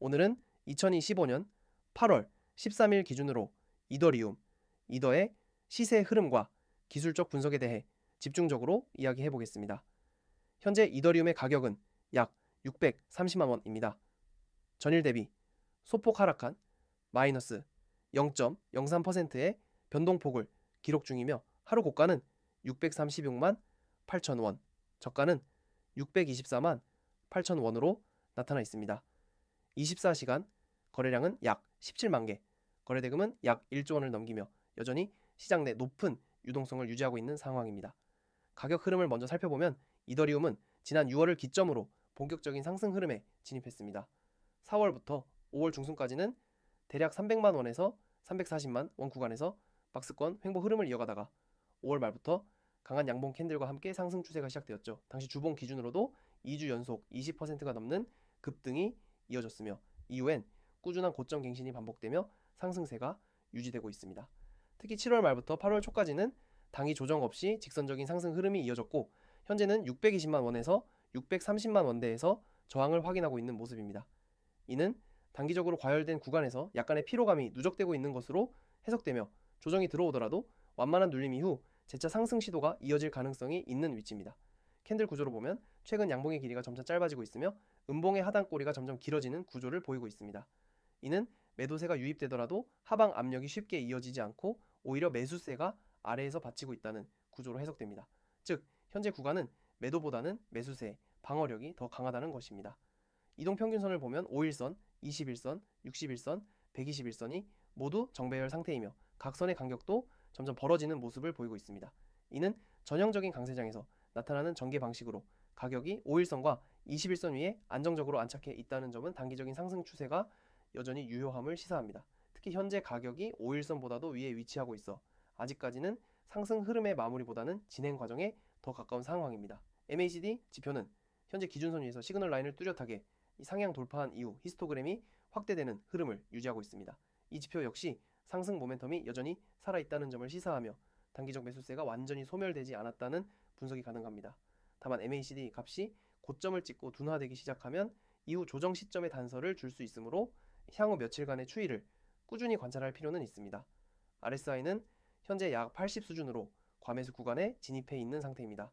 오늘은 2025년 8월 13일 기준으로 이더리움, 이더의 시세 흐름과 기술적 분석에 대해 집중적으로 이야기해 보겠습니다. 현재 이더리움의 가격은 약 630만 원입니다. 전일 대비 소폭 하락한 마이너스 0.03%의 변동폭을 기록 중이며 하루 고가는 636만 8천 원, 저가는 624만 8천 원으로 나타나 있습니다. 24시간 거래량은 약 17만 개, 거래대금은 약 1조 원을 넘기며 여전히 시장 내 높은 유동성을 유지하고 있는 상황입니다. 가격 흐름을 먼저 살펴보면 이더리움은 지난 6월을 기점으로 본격적인 상승 흐름에 진입했습니다. 4월부터 5월 중순까지는 대략 300만 원에서 340만 원 구간에서 박스권 횡보 흐름을 이어가다가 5월 말부터 강한 양봉 캔들과 함께 상승 추세가 시작되었죠. 당시 주봉 기준으로도 2주 연속 20%가 넘는 급등이 이어졌으며 이후엔 꾸준한 고점 갱신이 반복되며 상승세가 유지되고 있습니다. 특히 7월 말부터 8월 초까지는 단기 조정 없이 직선적인 상승 흐름이 이어졌고 현재는 620만 원에서 630만 원대에서 저항을 확인하고 있는 모습입니다. 이는 단기적으로 과열된 구간에서 약간의 피로감이 누적되고 있는 것으로 해석되며 조정이 들어오더라도 완만한 눌림 이후 재차 상승 시도가 이어질 가능성이 있는 위치입니다. 캔들 구조로 보면 최근 양봉의 길이가 점차 짧아지고 있으며 음봉의 하단 꼬리가 점점 길어지는 구조를 보이고 있습니다. 이는 매도세가 유입되더라도 하방 압력이 쉽게 이어지지 않고 오히려 매수세가 아래에서 받치고 있다는 구조로 해석됩니다. 즉 현재 구간은 매도보다는 매수세, 방어력이 더 강하다는 것입니다. 이동평균선을 보면 5일선, 21선, 61선, 121선이 모두 정배열 상태이며 각선의 간격도 점점 벌어지는 모습을 보이고 있습니다. 이는 전형적인 강세장에서 나타나는 전개 방식으로 가격이 5일선과 21선 위에 안정적으로 안착해 있다는 점은 단기적인 상승 추세가 여전히 유효함을 시사합니다. 특히 현재 가격이 5일선보다도 위에 위치하고 있어 아직까지는 상승 흐름의 마무리보다는 진행 과정에 더 가까운 상황입니다. MACD 지표는 현재 기준선 위에서 시그널 라인을 뚜렷하게 상향 돌파한 이후 히스토그램이 확대되는 흐름을 유지하고 있습니다. 이 지표 역시 상승 모멘텀이 여전히 살아있다는 점을 시사하며 단기적 매수세가 완전히 소멸되지 않았다는 분석이 가능합니다. 다만 MACD 값이 고점을 찍고 둔화되기 시작하면 이후 조정 시점의 단서를 줄 수 있으므로 향후 며칠간의 추이를 꾸준히 관찰할 필요는 있습니다. RSI는 현재 약 80 수준으로 과매수 구간에 진입해 있는 상태입니다.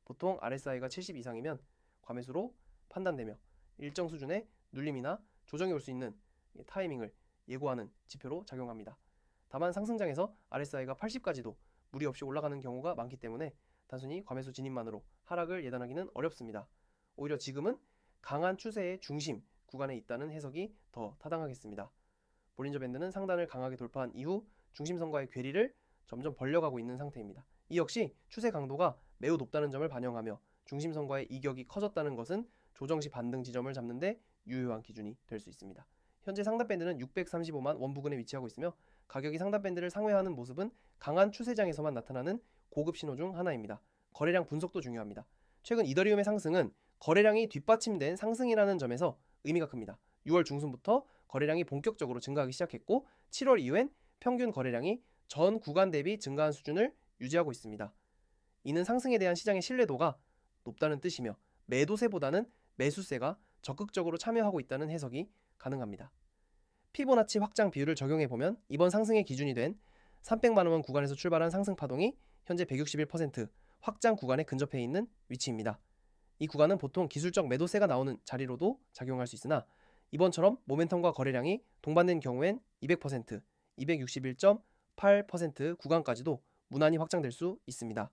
보통 RSI가 70 이상이면 과매수로 판단되며 일정 수준의 눌림이나 조정이 올 수 있는 타이밍을 예고하는 지표로 작용합니다. 다만 상승장에서 RSI가 80까지도 무리 없이 올라가는 경우가 많기 때문에 단순히 과매수 진입만으로 하락을 예단하기는 어렵습니다. 오히려 지금은 강한 추세의 중심 구간에 있다는 해석이 더 타당하겠습니다. 볼린저 밴드는 상단을 강하게 돌파한 이후 중심선과의 괴리를 점점 벌려가고 있는 상태입니다. 이 역시 추세 강도가 매우 높다는 점을 반영하며 중심선과의 이격이 커졌다는 것은 조정시 반등 지점을 잡는 데 유효한 기준이 될 수 있습니다. 현재 상단 밴드는 635만 원 부근에 위치하고 있으며 가격이 상단 밴드를 상회하는 모습은 강한 추세장에서만 나타나는 고급 신호 중 하나입니다. 거래량 분석도 중요합니다. 최근 이더리움의 상승은 거래량이 뒷받침된 상승이라는 점에서 의미가 큽니다. 6월 중순부터 거래량이 본격적으로 증가하기 시작했고 7월 이후엔 평균 거래량이 전 구간 대비 증가한 수준을 유지하고 있습니다. 이는 상승에 대한 시장의 신뢰도가 높다는 뜻이며 매도세보다는 매수세가 적극적으로 참여하고 있다는 해석이 가능합니다. 피보나치 확장 비율을 적용해보면 이번 상승의 기준이 된 300만 원 구간에서 출발한 상승 파동이 현재 161% 확장 구간에 근접해 있는 위치입니다. 이 구간은 보통 기술적 매도세가 나오는 자리로도 작용할 수 있으나 이번처럼 모멘텀과 거래량이 동반된 경우엔 200%, 261.8% 구간까지도 무난히 확장될 수 있습니다.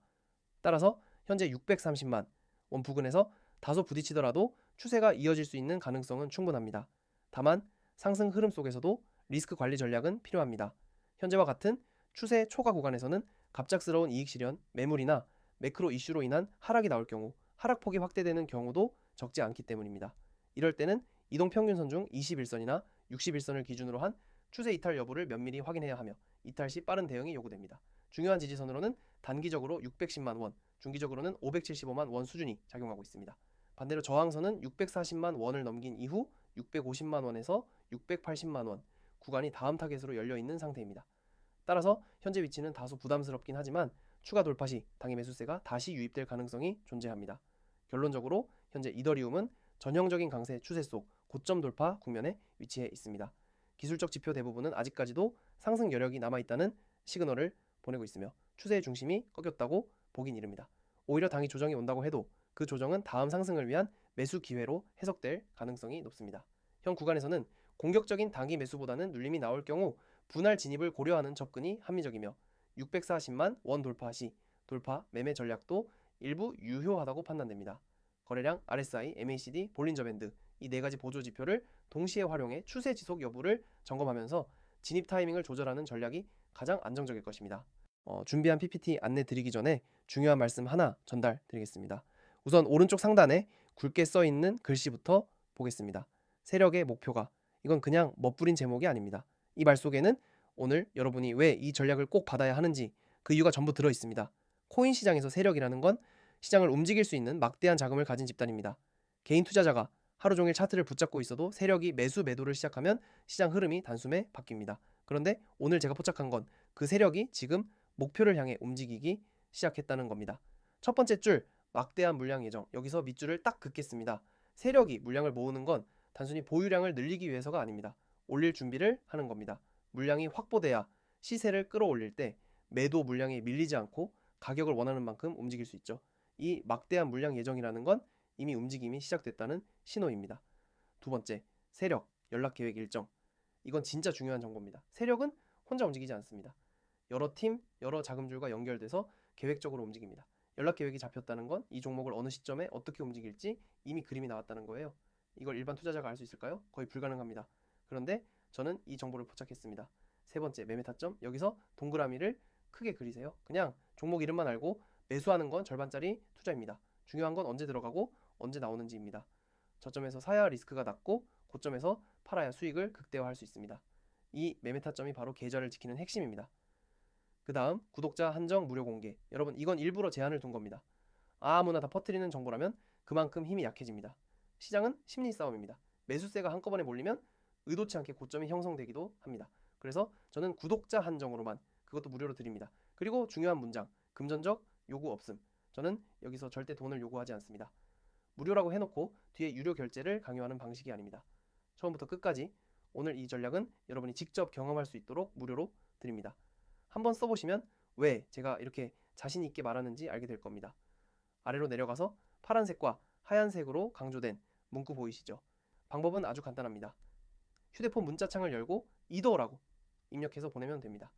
따라서 현재 630만 원 부근에서 다소 부딪히더라도 추세가 이어질 수 있는 가능성은 충분합니다. 다만 상승 흐름 속에서도 리스크 관리 전략은 필요합니다. 현재와 같은 추세 초과 구간에서는 갑작스러운 이익 실현, 매물이나 매크로 이슈로 인한 하락이 나올 경우 하락폭이 확대되는 경우도 적지 않기 때문입니다. 이럴 때는 이동평균선 중 21선이나 61선을 기준으로 한 추세 이탈 여부를 면밀히 확인해야 하며 이탈 시 빠른 대응이 요구됩니다. 중요한 지지선으로는 단기적으로 610만 원, 중기적으로는 575만 원 수준이 작용하고 있습니다. 반대로 저항선은 640만 원을 넘긴 이후 650만 원에서 680만 원 구간이 다음 타겟으로 열려 있는 상태입니다. 따라서 현재 위치는 다소 부담스럽긴 하지만 추가 돌파 시 당일 매수세가 다시 유입될 가능성이 존재합니다. 결론적으로 현재 이더리움은 전형적인 강세 추세 속 고점 돌파 국면에 위치해 있습니다. 기술적 지표 대부분은 아직까지도 상승 여력이 남아있다는 시그널을 보내고 있으며 추세의 중심이 꺾였다고 보긴 이릅니다. 오히려 당이 조정이 온다고 해도 그 조정은 다음 상승을 위한 매수 기회로 해석될 가능성이 높습니다. 현 구간에서는 공격적인 단기 매수보다는 눌림이 나올 경우 분할 진입을 고려하는 접근이 합리적이며 640만 원 돌파 시 돌파 매매 전략도 일부 유효하다고 판단됩니다. 거래량, RSI, MACD, 볼린저 밴드 이 네 가지 보조 지표를 동시에 활용해 추세 지속 여부를 점검하면서 진입 타이밍을 조절하는 전략이 가장 안정적일 것입니다. 준비한 PPT 안내 드리기 전에 중요한 말씀 하나 전달 드리겠습니다. 우선 오른쪽 상단에 굵게 써 있는 글씨부터 보겠습니다. 세력의 목표가 이건 그냥 멋부린 제목이 아닙니다. 이 말 속에는 오늘 여러분이 왜 이 전략을 꼭 받아야 하는지 그 이유가 전부 들어 있습니다. 코인 시장에서 세력이라는 건 시장을 움직일 수 있는 막대한 자금을 가진 집단입니다. 개인 투자자가 하루 종일 차트를 붙잡고 있어도 세력이 매수 매도를 시작하면 시장 흐름이 단숨에 바뀝니다. 그런데 오늘 제가 포착한 건 그 세력이 지금 목표를 향해 움직이기 시작했다는 겁니다. 첫 번째 줄 막대한 물량 예정, 여기서 밑줄을 딱 긋겠습니다. 세력이 물량을 모으는 건 단순히 보유량을 늘리기 위해서가 아닙니다. 올릴 준비를 하는 겁니다. 물량이 확보돼야 시세를 끌어올릴 때 매도 물량에 밀리지 않고 가격을 원하는 만큼 움직일 수 있죠. 이 막대한 물량 예정이라는 건 이미 움직임이 시작됐다는 신호입니다. 두 번째, 세력, 연락계획 일정. 이건 진짜 중요한 정보입니다. 세력은 혼자 움직이지 않습니다. 여러 팀, 여러 자금줄과 연결돼서 계획적으로 움직입니다. 연락계획이 잡혔다는 건 이 종목을 어느 시점에 어떻게 움직일지 이미 그림이 나왔다는 거예요. 이걸 일반 투자자가 알 수 있을까요? 거의 불가능합니다. 그런데 저는 이 정보를 포착했습니다. 세 번째, 매매 타점. 여기서 동그라미를 크게 그리세요. 그냥 종목 이름만 알고 매수하는 건 절반짜리 투자입니다. 중요한 건 언제 들어가고 언제 나오는지입니다. 저점에서 사야 리스크가 낮고 고점에서 팔아야 수익을 극대화할 수 있습니다. 이 매매 타점이 바로 계좌를 지키는 핵심입니다. 그 다음 구독자 한정 무료 공개. 여러분 이건 일부러 제한을 둔 겁니다. 아무나 다 퍼뜨리는 정보라면 그만큼 힘이 약해집니다. 시장은 심리 싸움입니다. 매수세가 한꺼번에 몰리면 의도치 않게 고점이 형성되기도 합니다. 그래서 저는 구독자 한정으로만 그것도 무료로 드립니다. 그리고 중요한 문장, 금전적 요구 없음. 저는 여기서 절대 돈을 요구하지 않습니다. 무료라고 해놓고 뒤에 유료 결제를 강요하는 방식이 아닙니다. 처음부터 끝까지 오늘 이 전략은 여러분이 직접 경험할 수 있도록 무료로 드립니다. 한번 써보시면 왜 제가 이렇게 자신 있게 말하는지 알게 될 겁니다. 아래로 내려가서 파란색과 하얀색으로 강조된 문구 보이시죠? 방법은 아주 간단합니다. 휴대폰 문자창을 열고 이더라고 입력해서 보내면 됩니다.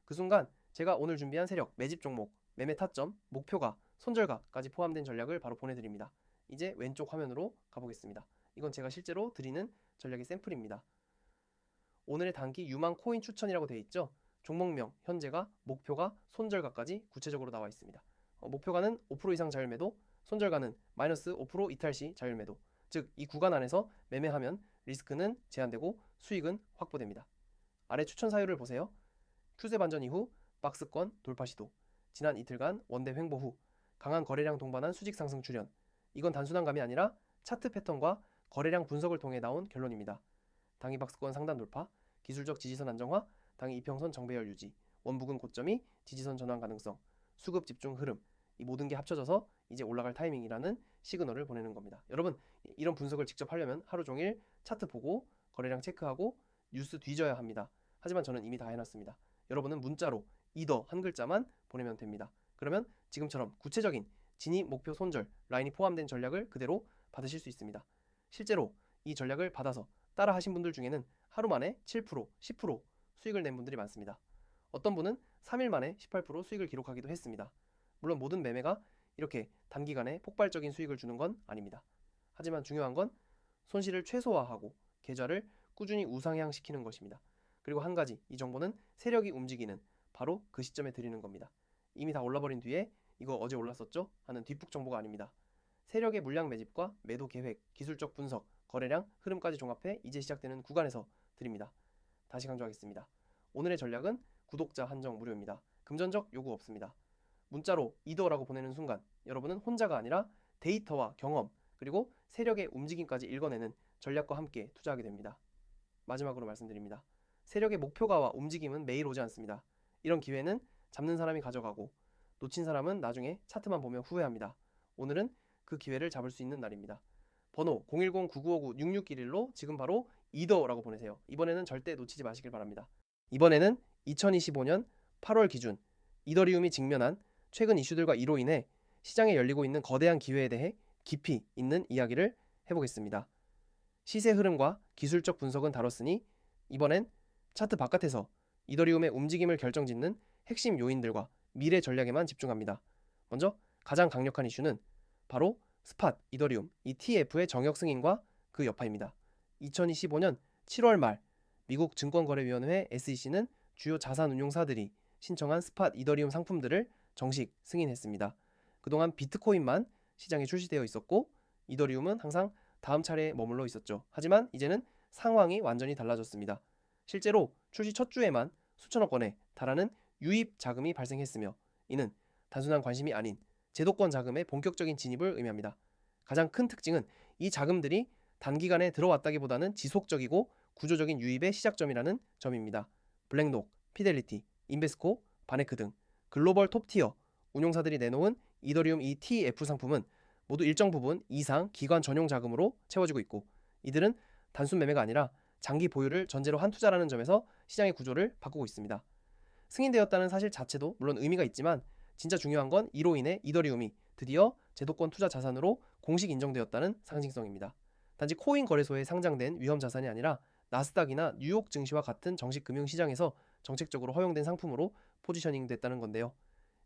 그 순간 제가 오늘 준비한 세력, 매집 종목, 매매 타점, 목표가, 손절가까지 포함된 전략을 바로 보내드립니다. 이제 왼쪽 화면으로 가보겠습니다. 이건 제가 실제로 드리는 전략의 샘플입니다. 오늘의 단기 유망 코인 추천이라고 되어 있죠. 종목명, 현재가, 목표가, 손절가까지 구체적으로 나와 있습니다. 목표가는 5% 이상 자율매도, 손절가는 마이너스 5% 이탈 시 자율매도. 즉 이 구간 안에서 매매하면 리스크는 제한되고 수익은 확보됩니다. 아래 추천 사유를 보세요. 추세 반전 이후 박스권 돌파 시도, 지난 이틀간 원대 횡보 후 강한 거래량 동반한 수직 상승 출현. 이건 단순한 감이 아니라 차트 패턴과 거래량 분석을 통해 나온 결론입니다. 당일 박스권 상단 돌파, 기술적 지지선 안정화, 당일 이평선 정배열 유지, 원부근 고점이 지지선 전환 가능성, 수급 집중 흐름, 이 모든 게 합쳐져서 이제 올라갈 타이밍이라는 시그널을 보내는 겁니다. 여러분 이런 분석을 직접 하려면 하루 종일 차트 보고 거래량 체크하고 뉴스 뒤져야 합니다. 하지만 저는 이미 다 해놨습니다. 여러분은 문자로 이더 한 글자만 보내면 됩니다. 그러면 지금처럼 구체적인 진입 목표 손절 라인이 포함된 전략을 그대로 받으실 수 있습니다. 실제로 이 전략을 받아서 따라 하신 분들 중에는 하루 만에 7%, 10% 수익을 낸 분들이 많습니다. 어떤 분은 3일 만에 18% 수익을 기록하기도 했습니다. 물론 모든 매매가 이렇게 단기간에 폭발적인 수익을 주는 건 아닙니다. 하지만 중요한 건 손실을 최소화하고 계좌를 꾸준히 우상향시키는 것입니다. 그리고 한 가지, 이 정보는 세력이 움직이는 바로 그 시점에 드리는 겁니다. 이미 다 올라버린 뒤에 이거 어제 올랐었죠? 하는 뒷북 정보가 아닙니다. 세력의 물량 매집과 매도 계획, 기술적 분석, 거래량, 흐름까지 종합해 이제 시작되는 구간에서 드립니다. 다시 강조하겠습니다. 오늘의 전략은 구독자 한정 무료입니다. 금전적 요구 없습니다. 문자로 이더라고 보내는 순간 여러분은 혼자가 아니라 데이터와 경험 그리고 세력의 움직임까지 읽어내는 전략과 함께 투자하게 됩니다. 마지막으로 말씀드립니다. 세력의 목표가와 움직임은 매일 오지 않습니다. 이런 기회는 잡는 사람이 가져가고 놓친 사람은 나중에 차트만 보며 후회합니다. 오늘은 그 기회를 잡을 수 있는 날입니다. 번호 010-9959-6611로 지금 바로 이더라고 보내세요. 이번에는 절대 놓치지 마시길 바랍니다. 이번에는 2025년 8월 기준 이더리움이 직면한 최근 이슈들과 이로 인해 시장에 열리고 있는 거대한 기회에 대해 깊이 있는 이야기를 해보겠습니다. 시세 흐름과 기술적 분석은 다뤘으니 이번엔 차트 바깥에서 이더리움의 움직임을 결정짓는 핵심 요인들과 미래 전략에만 집중합니다. 먼저 가장 강력한 이슈는 바로 스팟 이더리움 ETF의 정역 승인과 그 여파입니다. 2025년 7월 말 미국 증권거래위원회 SEC는 주요 자산운용사들이 신청한 스팟 이더리움 상품들을 정식 승인했습니다. 그동안 비트코인만 시장에 출시되어 있었고 이더리움은 항상 다음 차례에 머물러 있었죠. 하지만 이제는 상황이 완전히 달라졌습니다. 실제로 출시 첫 주에만 수천억 원에 달하는 유입 자금이 발생했으며 이는 단순한 관심이 아닌 제도권 자금의 본격적인 진입을 의미합니다. 가장 큰 특징은 이 자금들이 단기간에 들어왔다기보다는 지속적이고 구조적인 유입의 시작점이라는 점입니다. 블랙록, 피델리티, 인베스코, 바네크 등 글로벌 톱티어 운용사들이 내놓은 이더리움 ETF 상품은 모두 일정 부분 이상 기관 전용 자금으로 채워지고 있고 이들은 단순 매매가 아니라 장기 보유를 전제로 한 투자라는 점에서 시장의 구조를 바꾸고 있습니다. 승인되었다는 사실 자체도 물론 의미가 있지만 진짜 중요한 건 이로 인해 이더리움이 드디어 제도권 투자 자산으로 공식 인정되었다는 상징성입니다. 단지 코인 거래소에 상장된 위험 자산이 아니라 나스닥이나 뉴욕 증시와 같은 정식 금융시장에서 정책적으로 허용된 상품으로 포지셔닝 됐다는 건데요.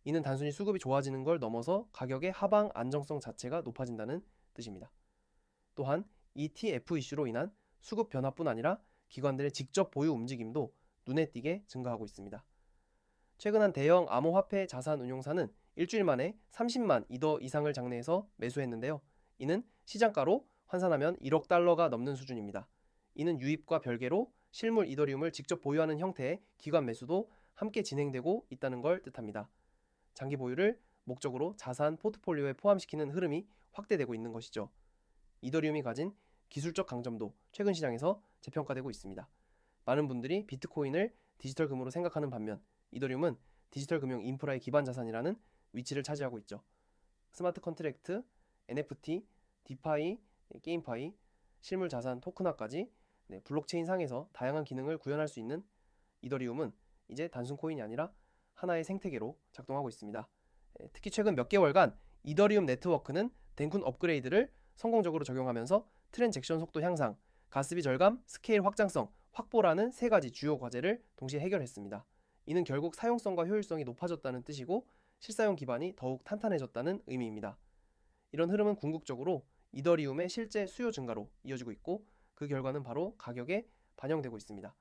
이는 단순히 수급이 좋아지는 걸 넘어서 가격의 하방 안정성 자체가 높아진다는 뜻입니다. 또한 ETF 이슈로 인한 수급 변화뿐 아니라 기관들의 직접 보유 움직임도 눈에 띄게 증가하고 있습니다. 최근 한 대형 암호화폐 자산 운용사는 일주일 만에 30만 이더 이상을 장내에서 매수했는데요. 이는 시장가로 환산하면 1억 달러가 넘는 수준입니다. 이는 유입과 별개로 실물 이더리움을 직접 보유하는 형태의 기관 매수도 함께 진행되고 있다는 걸 뜻합니다. 장기 보유를 목적으로 자산 포트폴리오에 포함시키는 흐름이 확대되고 있는 것이죠. 이더리움이 가진 기술적 강점도 최근 시장에서 재평가되고 있습니다. 많은 분들이 비트코인을 디지털 금으로 생각하는 반면 이더리움은 디지털 금융 인프라의 기반 자산이라는 위치를 차지하고 있죠. 스마트 컨트랙트, NFT, 디파이, 게임파이, 실물 자산 토큰화까지 블록체인 상에서 다양한 기능을 구현할 수 있는 이더리움은 이제 단순 코인이 아니라 하나의 생태계로 작동하고 있습니다. 특히 최근 몇 개월간 이더리움 네트워크는 덴쿤 업그레이드를 성공적으로 적용하면서 트랜잭션 속도 향상, 가스비 절감, 스케일 확장성, 확보라는 세 가지 주요 과제를 동시에 해결했습니다. 이는 결국 사용성과 효율성이 높아졌다는 뜻이고 실사용 기반이 더욱 탄탄해졌다는 의미입니다. 이런 흐름은 궁극적으로 이더리움의 실제 수요 증가로 이어지고 있고 그 결과는 바로 가격에 반영되고 있습니다.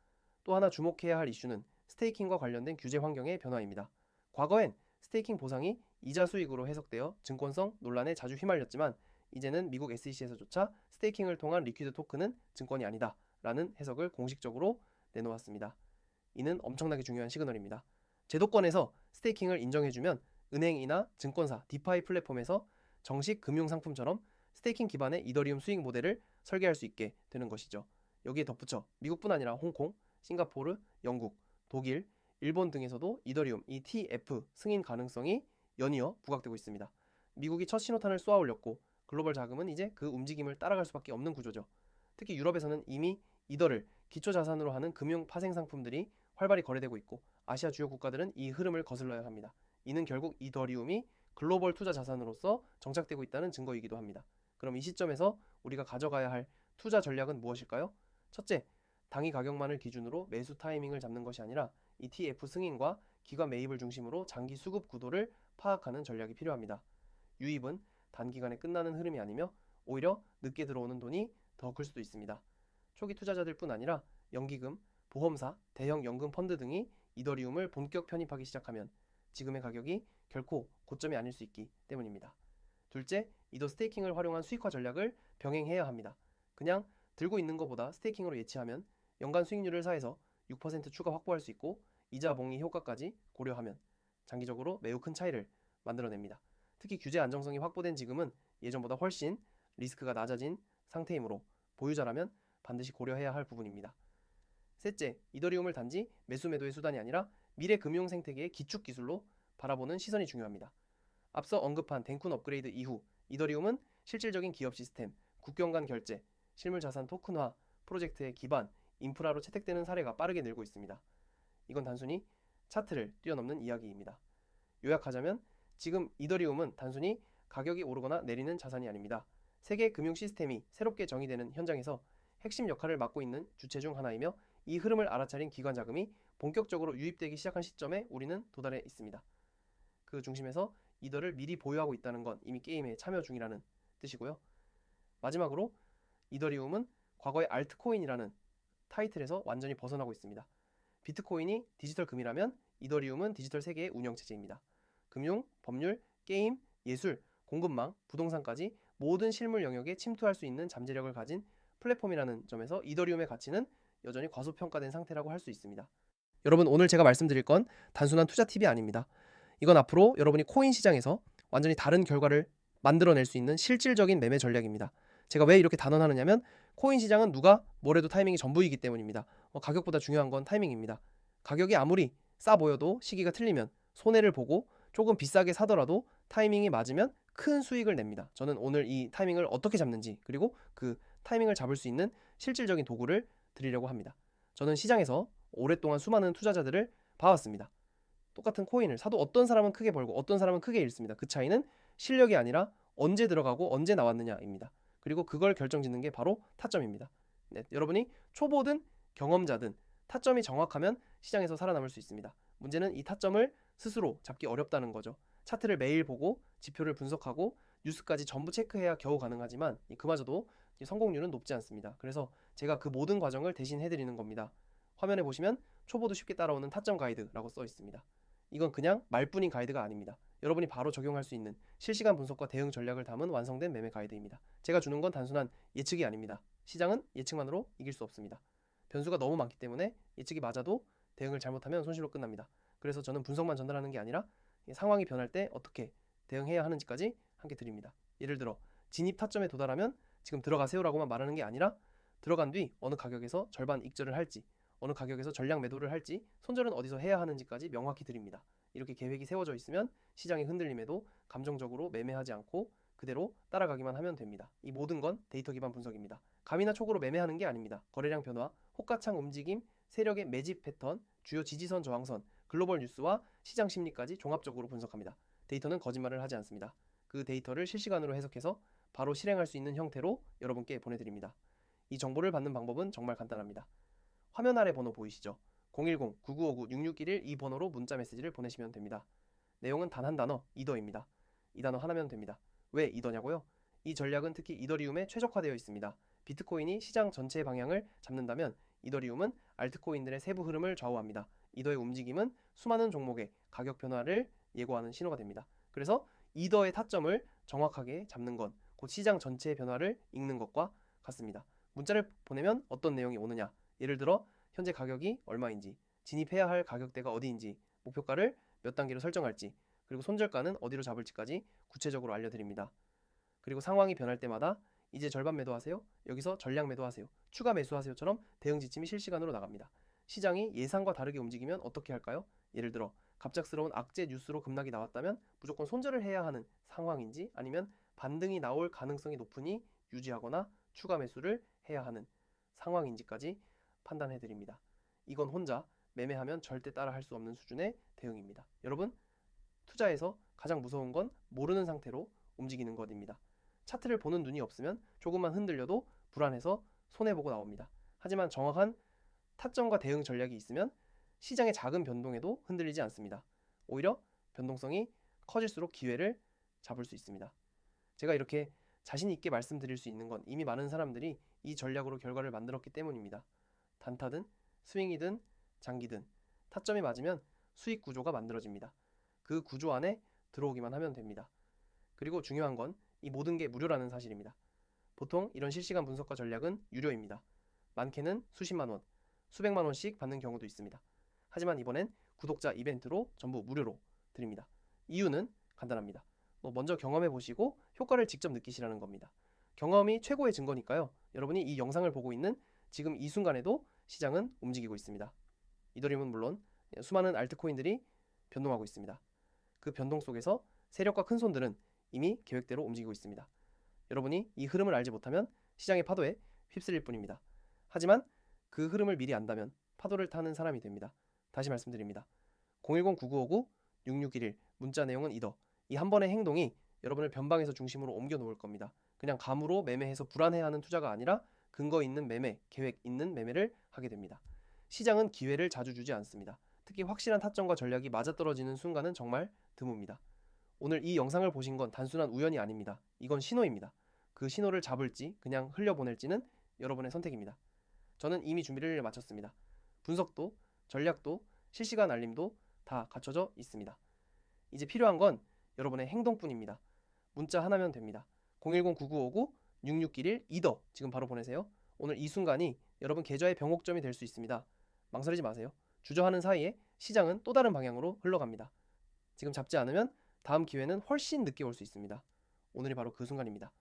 또 하나 주목해야 할 이슈는 스테이킹과 관련된 규제 환경의 변화입니다. 과거엔 스테이킹 보상이 이자 수익으로 해석되어 증권성 논란에 자주 휘말렸지만 이제는 미국 SEC에서조차 스테이킹을 통한 리퀴드 토큰은 증권이 아니다 라는 해석을 공식적으로 내놓았습니다. 이는 엄청나게 중요한 시그널입니다. 제도권에서 스테이킹을 인정해주면 은행이나 증권사, 디파이 플랫폼에서 정식 금융상품처럼 스테이킹 기반의 이더리움 수익 모델을 설계할 수 있게 되는 것이죠. 여기에 덧붙여 미국뿐 아니라 홍콩, 싱가포르, 영국, 독일, 일본 등에서도 이더리움 ETF 승인 가능성이 연이어 부각되고 있습니다. 미국이 첫 신호탄을 쏘아 올렸고 글로벌 자금은 이제 그 움직임을 따라갈 수밖에 없는 구조죠. 특히 유럽에서는 이미 이더를 기초 자산으로 하는 금융 파생 상품들이 활발히 거래되고 있고 아시아 주요 국가들은 이 흐름을 거슬러야 합니다. 이는 결국 이더리움이 글로벌 투자 자산으로서 정착되고 있다는 증거이기도 합니다. 그럼 이 시점에서 우리가 가져가야 할 투자 전략은 무엇일까요? 첫째, 당위 가격만을 기준으로 매수 타이밍을 잡는 것이 아니라 ETF 승인과 기관 매입을 중심으로 장기 수급 구도를 파악하는 전략이 필요합니다. 유입은 단기간에 끝나는 흐름이 아니며 오히려 늦게 들어오는 돈이 더 클 수도 있습니다. 초기 투자자들 뿐 아니라 연기금, 보험사, 대형 연금 펀드 등이 이더리움을 본격 편입하기 시작하면 지금의 가격이 결코 고점이 아닐 수 있기 때문입니다. 둘째, 이더 스테이킹을 활용한 수익화 전략을 병행해야 합니다. 그냥 들고 있는 것보다 스테이킹으로 예치하면 연간 수익률을 사해서 6% 추가 확보할 수 있고 이자 봉의 효과까지 고려하면 장기적으로 매우 큰 차이를 만들어냅니다. 특히 규제 안정성이 확보된 지금은 예전보다 훨씬 리스크가 낮아진 상태이므로 보유자라면 반드시 고려해야 할 부분입니다. 셋째, 이더리움을 단지 매수 매도의 수단이 아니라 미래 금융 생태계의 기축 기술로 바라보는 시선이 중요합니다. 앞서 언급한 덴쿤 업그레이드 이후 이더리움은 실질적인 기업 시스템, 국경 간 결제, 실물 자산 토큰화 프로젝트의 기반, 인프라로 채택되는 사례가 빠르게 늘고 있습니다. 이건 단순히 차트를 뛰어넘는 이야기입니다. 요약하자면 지금 이더리움은 단순히 가격이 오르거나 내리는 자산이 아닙니다. 세계 금융 시스템이 새롭게 정의되는 현장에서 핵심 역할을 맡고 있는 주체 중 하나이며 이 흐름을 알아차린 기관 자금이 본격적으로 유입되기 시작한 시점에 우리는 도달해 있습니다. 그 중심에서 이더를 미리 보유하고 있다는 건 이미 게임에 참여 중이라는 뜻이고요. 마지막으로 이더리움은 과거의 알트코인이라는 타이틀에서 완전히 벗어나고 있습니다. 비트코인이 디지털 금이라면 이더리움은 디지털 세계의 운영체제입니다. 금융, 법률, 게임, 예술, 공급망, 부동산까지 모든 실물 영역에 침투할 수 있는 잠재력을 가진 플랫폼이라는 점에서 이더리움의 가치는 여전히 과소평가된 상태라고 할 수 있습니다. 여러분, 오늘 제가 말씀드릴 건 단순한 투자 팁이 아닙니다. 이건 앞으로 여러분이 코인 시장에서 완전히 다른 결과를 만들어낼 수 있는 실질적인 매매 전략입니다. 제가 왜 이렇게 단언하느냐면 코인 시장은 누가 뭐래도 타이밍이 전부이기 때문입니다. 가격보다 중요한 건 타이밍입니다. 가격이 아무리 싸 보여도 시기가 틀리면 손해를 보고 조금 비싸게 사더라도 타이밍이 맞으면 큰 수익을 냅니다. 저는 오늘 이 타이밍을 어떻게 잡는지, 그리고 그 타이밍을 잡을 수 있는 실질적인 도구를 드리려고 합니다. 저는 시장에서 오랫동안 수많은 투자자들을 봐왔습니다. 똑같은 코인을 사도 어떤 사람은 크게 벌고 어떤 사람은 크게 잃습니다. 그 차이는 실력이 아니라 언제 들어가고 언제 나왔느냐입니다. 그리고 그걸 결정짓는 게 바로 타점입니다. 네, 여러분이 초보든 경험자든 타점이 정확하면 시장에서 살아남을 수 있습니다. 문제는 이 타점을 스스로 잡기 어렵다는 거죠. 차트를 매일 보고 지표를 분석하고 뉴스까지 전부 체크해야 겨우 가능하지만 그마저도 성공률은 높지 않습니다. 그래서 제가 그 모든 과정을 대신 해드리는 겁니다. 화면에 보시면 초보도 쉽게 따라오는 타점 가이드라고 써 있습니다. 이건 그냥 말뿐인 가이드가 아닙니다. 여러분이 바로 적용할 수 있는 실시간 분석과 대응 전략을 담은 완성된 매매 가이드입니다. 제가 주는 건 단순한 예측이 아닙니다. 시장은 예측만으로 이길 수 없습니다. 변수가 너무 많기 때문에 예측이 맞아도 대응을 잘못하면 손실로 끝납니다. 그래서 저는 분석만 전달하는 게 아니라 상황이 변할 때 어떻게 대응해야 하는지까지 함께 드립니다. 예를 들어 진입 타점에 도달하면 지금 들어가세요라고만 말하는 게 아니라 들어간 뒤 어느 가격에서 절반 익절을 할지, 어느 가격에서 전량 매도를 할지, 손절은 어디서 해야 하는지까지 명확히 드립니다. 이렇게 계획이 세워져 있으면 시장의 흔들림에도 감정적으로 매매하지 않고 그대로 따라가기만 하면 됩니다. 이 모든 건 데이터 기반 분석입니다. 감이나 촉으로 매매하는 게 아닙니다. 거래량 변화, 호가창 움직임, 세력의 매집 패턴, 주요 지지선 저항선, 글로벌 뉴스와 시장 심리까지 종합적으로 분석합니다. 데이터는 거짓말을 하지 않습니다. 그 데이터를 실시간으로 해석해서 바로 실행할 수 있는 형태로 여러분께 보내드립니다. 이 정보를 받는 방법은 정말 간단합니다. 화면 아래 번호 보이시죠? 010-9959-6611 이 번호로 문자 메시지를 보내시면 됩니다. 내용은 단 한 단어, 이더입니다. 이 단어 하나면 됩니다. 왜 이더냐고요? 이 전략은 특히 이더리움에 최적화되어 있습니다. 비트코인이 시장 전체의 방향을 잡는다면 이더리움은 알트코인들의 세부 흐름을 좌우합니다. 이더의 움직임은 수많은 종목의 가격 변화를 예고하는 신호가 됩니다. 그래서 이더의 타점을 정확하게 잡는 건 곧 시장 전체의 변화를 읽는 것과 같습니다. 문자를 보내면 어떤 내용이 오느냐, 예를 들어 현재 가격이 얼마인지, 진입해야 할 가격대가 어디인지, 목표가를 몇 단계로 설정할지, 그리고 손절가는 어디로 잡을지까지 구체적으로 알려드립니다. 그리고 상황이 변할 때마다 이제 절반 매도하세요, 여기서 전량 매도하세요, 추가 매수하세요처럼 대응 지침이 실시간으로 나갑니다. 시장이 예상과 다르게 움직이면 어떻게 할까요? 예를 들어 갑작스러운 악재 뉴스로 급락이 나왔다면 무조건 손절을 해야 하는 상황인지, 아니면 반등이 나올 가능성이 높으니 유지하거나 추가 매수를 해야 하는 상황인지까지 판단해 드립니다. 이건 혼자 매매하면 절대 따라 할 수 없는 수준의 대응입니다. 여러분, 투자에서 가장 무서운 건 모르는 상태로 움직이는 것입니다. 차트를 보는 눈이 없으면 조금만 흔들려도 불안해서 손해보고 나옵니다. 하지만 정확한 타점과 대응 전략이 있으면 시장의 작은 변동에도 흔들리지 않습니다. 오히려 변동성이 커질수록 기회를 잡을 수 있습니다. 제가 이렇게 자신 있게 말씀드릴 수 있는 건 이미 많은 사람들이 이 전략으로 결과를 만들었기 때문입니다. 단타든 스윙이든 장기든 타점이 맞으면 수익 구조가 만들어집니다. 그 구조 안에 들어오기만 하면 됩니다. 그리고 중요한 건 이 모든 게 무료라는 사실입니다. 보통 이런 실시간 분석과 전략은 유료입니다. 많게는 수십만 원, 수백만 원씩 받는 경우도 있습니다. 하지만 이번엔 구독자 이벤트로 전부 무료로 드립니다. 이유는 간단합니다. 먼저 경험해 보시고 효과를 직접 느끼시라는 겁니다. 경험이 최고의 증거니까요. 여러분이 이 영상을 보고 있는 지금 이 순간에도 시장은 움직이고 있습니다. 이더리움은 물론 수많은 알트코인들이 변동하고 있습니다. 그 변동 속에서 세력과 큰 손들은 이미 계획대로 움직이고 있습니다. 여러분이 이 흐름을 알지 못하면 시장의 파도에 휩쓸릴 뿐입니다. 하지만 그 흐름을 미리 안다면 파도를 타는 사람이 됩니다. 다시 말씀드립니다. 010-9959-6611 문자 내용은 이더. 이 한 번의 행동이 여러분을 변방에서 중심으로 옮겨 놓을 겁니다. 그냥 감으로 매매해서 불안해하는 투자가 아니라 근거 있는 매매, 계획 있는 매매를 하게 됩니다. 시장은 기회를 자주 주지 않습니다. 특히 확실한 타점과 전략이 맞아떨어지는 순간은 정말 드뭅니다. 오늘 이 영상을 보신 건 단순한 우연이 아닙니다. 이건 신호입니다. 그 신호를 잡을지 그냥 흘려보낼지는 여러분의 선택입니다. 저는 이미 준비를 마쳤습니다. 분석도, 전략도, 실시간 알림도 다 갖춰져 있습니다. 이제 필요한 건 여러분의 행동뿐입니다. 문자 하나면 됩니다. 010-9959-6611 이더 지금 바로 보내세요. 오늘 이 순간이 여러분 계좌의 병목점이 될 수 있습니다. 망설이지 마세요. 주저하는 사이에 시장은 또 다른 방향으로 흘러갑니다. 지금 잡지 않으면 다음 기회는 훨씬 늦게 올 수 있습니다. 오늘이 바로 그 순간입니다.